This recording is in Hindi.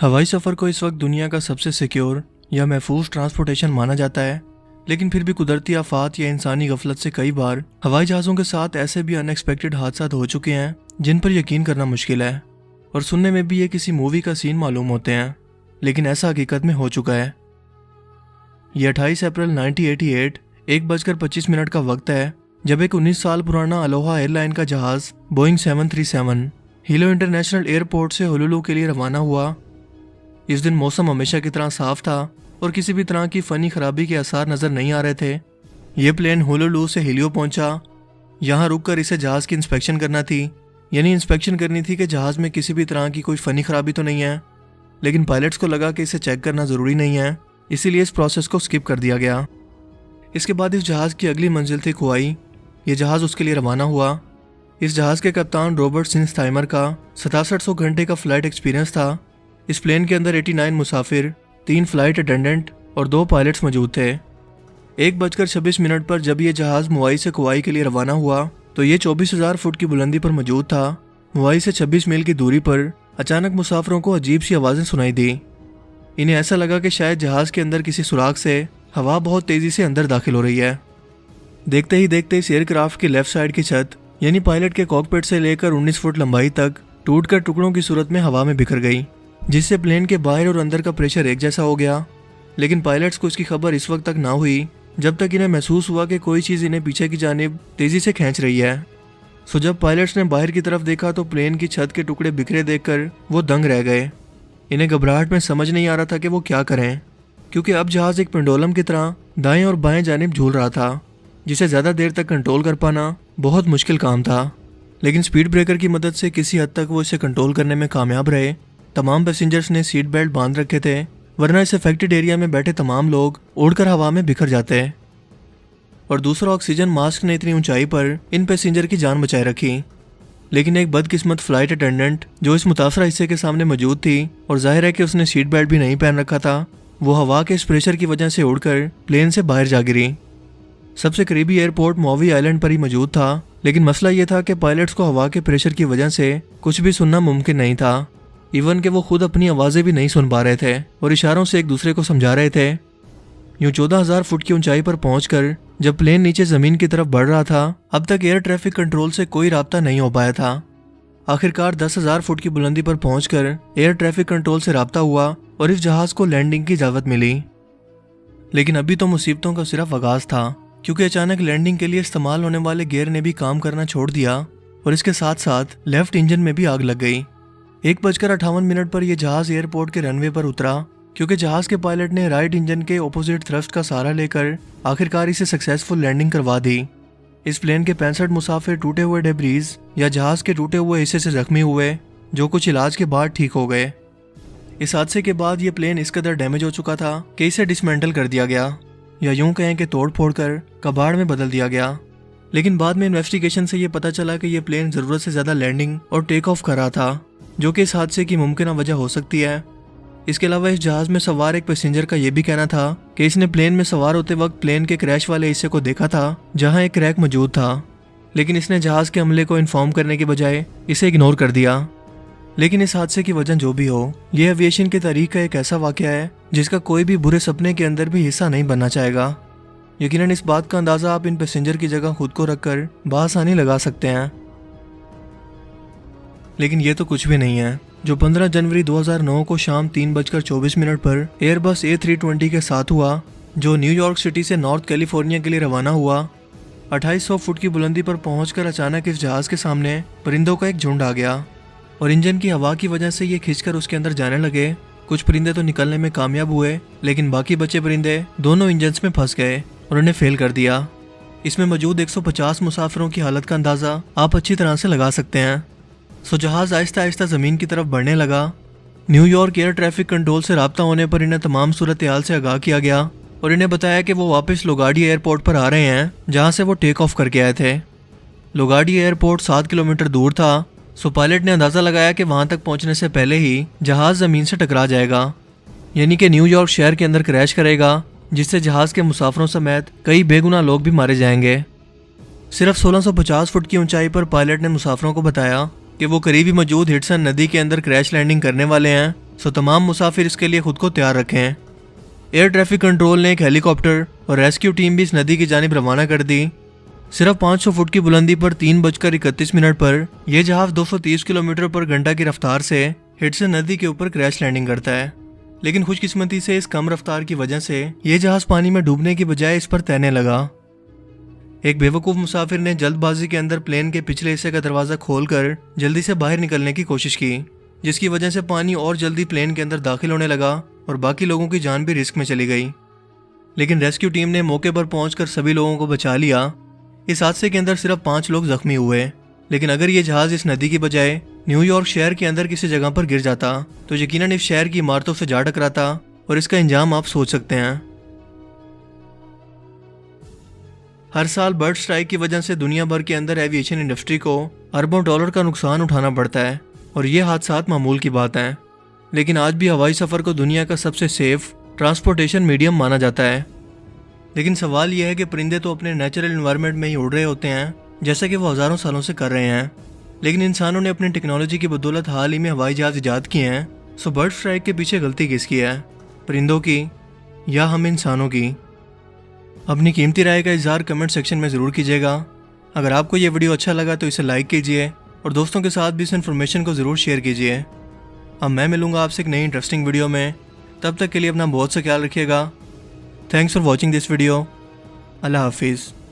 हवाई सफ़र को इस वक्त दुनिया का सबसे सिक्योर या महफूज ट्रांसपोर्टेशन माना जाता है, लेकिन फिर भी कुदरती आफात या इंसानी गफलत से कई बार हवाई जहाज़ों के साथ ऐसे भी अनएक्सपेक्टेड हादसा हो चुके हैं जिन पर यकीन करना मुश्किल है। और सुनने में भी ये किसी मूवी का सीन मालूम होते हैं, लेकिन ऐसा हकीकत में हो चुका है। ये 28 अप्रैल 1988 1:25 का वक्त है जब एक 19 साल पुराना अलोहा एयरलाइन का जहाज़ बोइंग 737 हीलो इंटरनेशनल एयरपोर्ट से होनोलुलु के लिए रवाना हुआ। इस दिन मौसम हमेशा की तरह साफ था और किसी भी तरह की फ़नी खराबी के आसार नज़र नहीं आ रहे थे। ये प्लेन होनोलुलु से हीलियो पहुंचा। यहाँ रुककर इसे जहाज़ की इंस्पेक्शन करना थी, यानी इंस्पेक्शन करनी थी कि जहाज़ में किसी भी तरह की कोई फ़नी खराबी तो नहीं है। लेकिन पायलट्स को लगा कि इसे चेक करना ज़रूरी नहीं है, इसीलिए इस प्रोसेस को स्किप कर दिया गया। इसके बाद इस जहाज़ की अगली मंजिल थी कुआई। ये जहाज़ उसके लिए रवाना हुआ। इस जहाज़ के कप्तान रॉबर्ट सिंस्थाइमर का 6700 घंटे का फ़्लाइट एक्सपीरियंस था। इस प्लेन के अंदर 89 मुसाफिर, 3 फ्लाइट अटेंडेंट और 2 पायलट्स मौजूद थे। 1:26 पर जब ये जहाज़ मुआई से कुआई के लिए रवाना हुआ तो ये 24,000 फुट की बुलंदी पर मौजूद था। मुआई से 26 मील की दूरी पर अचानक मुसाफिरों को अजीब सी आवाज़ें सुनाई दी। इन्हें ऐसा लगा कि शायद जहाज़ के अंदर किसी सुराख से हवा बहुत तेज़ी से अंदर दाखिल हो रही है। देखते ही देखते इस एयरक्राफ्ट की लेफ्ट साइड की छत यानी पायलट के कॉकपिट से लेकर 19 फुट लंबाई तक टूटकर टुकड़ों की सूरत में हवा में बिखर गई, जिससे प्लेन के बाहर और अंदर का प्रेशर एक जैसा हो गया। लेकिन पायलट्स को इसकी खबर इस वक्त तक ना हुई जब तक इन्हें महसूस हुआ कि कोई चीज़ इन्हें पीछे की जानिब तेज़ी से खींच रही है। सो जब पायलट्स ने बाहर की तरफ देखा तो प्लेन की छत के टुकड़े बिखरे देखकर वो दंग रह गए। इन्हें घबराहट में समझ नहीं आ रहा था कि वो क्या करें, क्योंकि अब जहाज़ एक पेंडुलम की तरह दाएं और बाएं जानिब झूल रहा था, जिसे ज़्यादा देर तक कंट्रोल कर पाना बहुत मुश्किल काम था। लेकिन स्पीड ब्रेकर की मदद से किसी हद तक वो इसे कंट्रोल करने में कामयाब रहे। तमाम पैसेंजर्स ने सीट बेल्ट बांध रखे थे, वरना इस अफेक्टेड एरिया में बैठे तमाम लोग उड़कर हवा में बिखर जाते। और दूसरा, ऑक्सीजन मास्क ने इतनी ऊंचाई पर इन पैसेंजर की जान बचाए रखी। लेकिन एक बदकिस्मत फ्लाइट अटेंडेंट जो इस मुतासरा हिस्से के सामने मौजूद थी और जाहिर है कि उसने सीट बेल्ट भी नहीं पहन रखा था, वो हवा के इस प्रेशर की वजह से उड़कर प्लेन से बाहर जा गिरी। सबसे करीबी एयरपोर्ट मॉवी आइलैंड पर ही मौजूद था, लेकिन मसला ये था कि पायलट्स को हवा के प्रेशर की वजह से कुछ भी सुनना मुमकिन नहीं था। इवन कि वो खुद अपनी आवाज़ें भी नहीं सुन पा रहे थे और इशारों से एक दूसरे को समझा रहे थे। यूं 14,000 फुट की ऊंचाई पर पहुंचकर जब प्लेन नीचे ज़मीन की तरफ बढ़ रहा था, अब तक एयर ट्रैफिक कंट्रोल से कोई राब्ता नहीं हो पाया था। आखिरकार 10,000 फुट की बुलंदी पर पहुंचकर एयर ट्रैफिक कंट्रोल से राब्ता हुआ और इस जहाज़ को लैंडिंग की इजाज़त मिली। लेकिन अभी तो मुसीबतों का सिर्फ आगाज़ था, क्योंकि अचानक लैंडिंग के लिए इस्तेमाल होने वाले गियर ने भी काम करना छोड़ दिया और इसके साथ साथ लेफ्ट इंजन में भी आग लग गई। 1:58 पर यह जहाज़ एयरपोर्ट के रनवे पर उतरा, क्योंकि जहाज़ के पायलट ने राइट इंजन के ऑपोजिट थ्रस्ट का सहारा लेकर आखिरकार इसे सक्सेसफुल लैंडिंग करवा दी। इस प्लेन के 65 मुसाफिर टूटे हुए डेब्रीज या जहाज़ के टूटे हुए हिस्से से जख्मी हुए, जो कुछ इलाज के बाद ठीक हो गए। इस हादसे के बाद ये प्लेन इस कदर डैमेज हो चुका था कि इसे डिसमेंटल कर दिया गया, या यूं कहें कि तोड़ फोड़ कर कबाड़ में बदल दिया गया। लेकिन बाद में इन्वेस्टिगेशन से ये पता चला कि यह प्लेन ज़रूरत से ज़्यादा लैंडिंग और टेक ऑफ कर रहा था, जो कि इस हादसे की मुमकिन वजह हो सकती है। इसके अलावा इस जहाज़ में सवार एक पैसेंजर का यह भी कहना था कि इसने प्लेन में सवार होते वक्त प्लेन के क्रैश वाले हिस्से को देखा था जहां एक क्रैक मौजूद था, लेकिन इसने जहाज़ के अमले को इन्फॉर्म करने के बजाय इसे इग्नोर कर दिया। लेकिन इस हादसे की वजह जो भी हो, यह एविएशन की तारीख का एक ऐसा वाक़या है जिसका कोई भी बुरे सपने के अंदर भी हिस्सा नहीं बनना चाहेगा। यकीनन इस बात का अंदाज़ा आप इन पैसेंजर की जगह खुद को रखकर बआसानी लगा सकते हैं। लेकिन ये तो कुछ भी नहीं है जो 15 जनवरी 2009 को शाम 3:24 पर एयरबस A320 के साथ हुआ, जो न्यूयॉर्क सिटी से नॉर्थ कैलिफोर्निया के लिए रवाना हुआ। 2800 फुट की बुलंदी पर पहुंचकर अचानक इस जहाज़ के सामने परिंदों का एक झुंड आ गया और इंजन की हवा की वजह से ये खिंचकर उसके अंदर जाने लगे। कुछ परिंदे तो निकलने में कामयाब हुए, लेकिन बाकी बचे परिंदे दोनों इंजन्स में फंस गए और उन्हें फेल कर दिया। इसमें मौजूद 150 मुसाफिरों की हालत का अंदाज़ा आप अच्छी तरह से लगा सकते हैं। सो जहाज़ आहिस्ता आहिस्ता ज़मीन की तरफ बढ़ने लगा। न्यूयॉर्क एयर ट्रैफिक कंट्रोल से राब्ता होने पर इन्हें तमाम सूरत हाल से आगाह किया गया और इन्हें बताया कि वो वापस लोगार्डी एयरपोर्ट पर आ रहे हैं, जहाँ से वो टेक ऑफ करके आए थे। लोगार्डी एयरपोर्ट 7 किलोमीटर दूर था। सो पायलट ने अंदाज़ा लगाया कि वहाँ तक पहुँचने से पहले ही जहाज़ ज़मीन से टकरा जाएगा, यानी कि न्यूयॉर्क शहर के अंदर क्रैश करेगा, जिससे जहाज़ के मुसाफिरों समेत कई बेगुनाह लोग भी मारे जाएंगे। सिर्फ 1650 फुट की ऊंचाई पर पायलट ने मुसाफिरों को बताया कि वो करीबी मौजूद हिडसन नदी के अंदर क्रैश लैंडिंग करने वाले हैं सो तमाम मुसाफिर इसके लिए खुद को तैयार रखें। एयर ट्रैफिक कंट्रोल ने एक हेलीकॉप्टर और रेस्क्यू टीम भी इस नदी की जानिब रवाना कर दी। सिर्फ 500 फुट की बुलंदी पर 3:31 पर यह जहाज 230 किलोमीटर पर घंटा की रफ्तार से हिडसन नदी के ऊपर क्रैश लैंडिंग करता है। लेकिन खुशकिस्मती से इस कम रफ्तार की वजह से यह जहाज पानी में डूबने की बजाय इस पर तैरने लगा। एक बेवकूफ़ मुसाफिर ने जल्दबाजी के अंदर प्लेन के पिछले हिस्से का दरवाज़ा खोलकर जल्दी से बाहर निकलने की कोशिश की, जिसकी वजह से पानी और जल्दी प्लेन के अंदर दाखिल होने लगा और बाकी लोगों की जान भी रिस्क में चली गई। लेकिन रेस्क्यू टीम ने मौके पर पहुंचकर सभी लोगों को बचा लिया। इस हादसे के अंदर सिर्फ 5 लोग जख्मी हुए। लेकिन अगर ये जहाज़ इस नदी की बजाय न्यूयॉर्क शहर के अंदर किसी जगह पर गिर जाता तो यकीनन इस शहर की इमारतों से जा टकराता और इसका अंजाम आप सोच सकते हैं। हर साल बर्ड स्ट्राइक की वजह से दुनिया भर के अंदर एविएशन इंडस्ट्री को अरबों डॉलर का नुकसान उठाना पड़ता है और ये हादसात मामूल की बात हैं। लेकिन आज भी हवाई सफ़र को दुनिया का सबसे सेफ ट्रांसपोर्टेशन मीडियम माना जाता है। लेकिन सवाल यह है कि परिंदे तो अपने नेचुरल इन्वायरमेंट में ही उड़ रहे होते हैं, जैसा कि वो हज़ारों सालों से कर रहे हैं। लेकिन इंसानों ने अपनी टेक्नोलॉजी की बदौलत हाल ही में हवाई जहाज़ ईजाद किए हैं। सो बर्ड स्ट्राइक के पीछे गलती किसकी है, परिंदों की या हम इंसानों की? अपनी कीमती राय का इज़हार कमेंट सेक्शन में ज़रूर कीजिएगा। अगर आपको ये वीडियो अच्छा लगा तो इसे लाइक कीजिए और दोस्तों के साथ भी इस इन्फॉर्मेशन को ज़रूर शेयर कीजिए। अब मैं मिलूंगा आपसे एक नई इंटरेस्टिंग वीडियो में। तब तक के लिए अपना बहुत सा ख्याल रखिएगा। Thanks for watching this video. अल्लाह हाफिज़।